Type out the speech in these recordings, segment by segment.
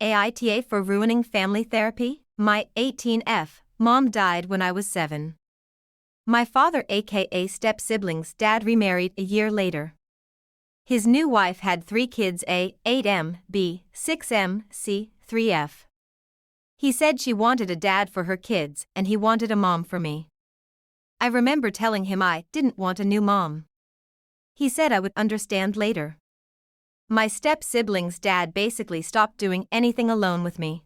AITA for ruining family therapy? My 18F mom died when I was 7. My father, aka step-siblings' dad, remarried a year later. His new wife had 3 kids, A, 8M, B, 6M, C, 3F. He said she wanted a dad for her kids and he wanted a mom for me. I remember telling him I didn't want a new mom. He said I would understand later. My step-siblings' dad basically stopped doing anything alone with me.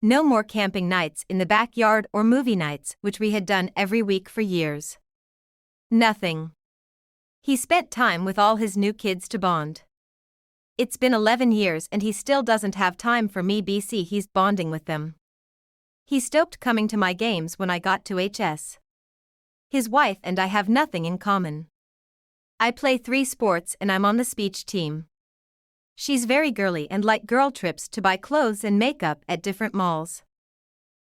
No more camping nights in the backyard or movie nights, which we had done every week for years. Nothing. He spent time with all his new kids to bond. It's been 11 years and he still doesn't have time for me. He's bonding with them. He stopped coming to my games when I got to HS. His wife and I have nothing in common. I play 3 sports and I'm on the speech team. She's very girly and like girl trips to buy clothes and makeup at different malls.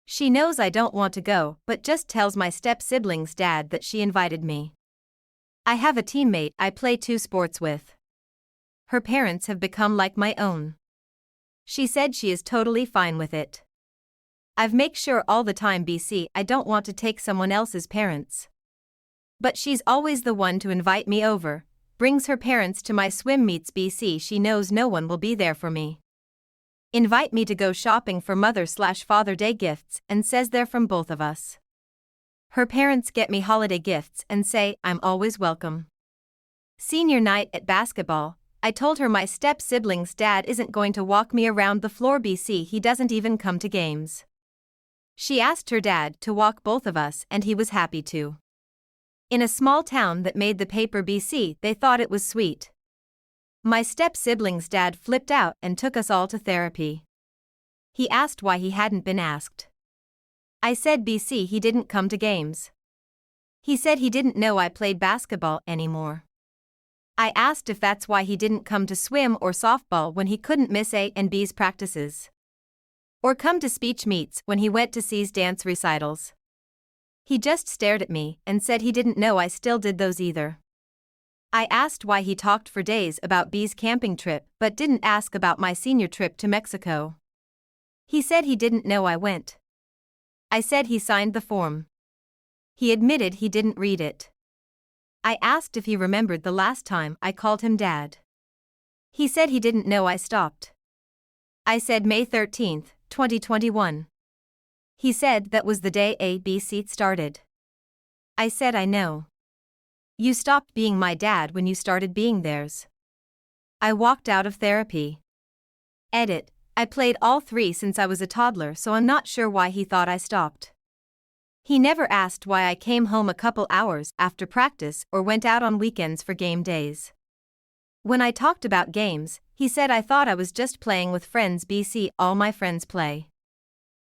She knows I don't want to go but just tells my step-siblings' dad that she invited me. I have a teammate I play 2 sports with. Her parents have become like my own. She said she is totally fine with it. I've make sure all the time I don't want to take someone else's parents. But she's always the one to invite me over, brings her parents to my swim meets. She knows no one will be there for me. Invite me to go shopping for Mother/Father Day gifts and says they're from both of us. Her parents get me holiday gifts and say I'm always welcome. Senior night at basketball, I told her my step-siblings' dad isn't going to walk me around the floor. He doesn't even come to games. She asked her dad to walk both of us and he was happy to. In a small town that made the paper, they thought it was sweet. My step-siblings' dad flipped out and took us all to therapy. He asked why he hadn't been asked. I said he didn't come to games. He said he didn't know I played basketball anymore. I asked if that's why he didn't come to swim or softball when he couldn't miss A and B's practices. Or come to speech meets when he went to C's dance recitals. He just stared at me and said he didn't know I still did those either. I asked why he talked for days about B's camping trip but didn't ask about my senior trip to Mexico. He said he didn't know I went. I said he signed the form. He admitted he didn't read it. I asked if he remembered the last time I called him Dad. He said he didn't know I stopped. I said May 13, 2021. He said that was the day ABC started. I said I know. You stopped being my dad when you started being theirs. I walked out of therapy. Edit. I played all 3 since I was a toddler, so I'm not sure why he thought I stopped. He never asked why I came home a couple hours after practice or went out on weekends for game days. When I talked about games, he said I thought I was just playing with friends. All my friends play.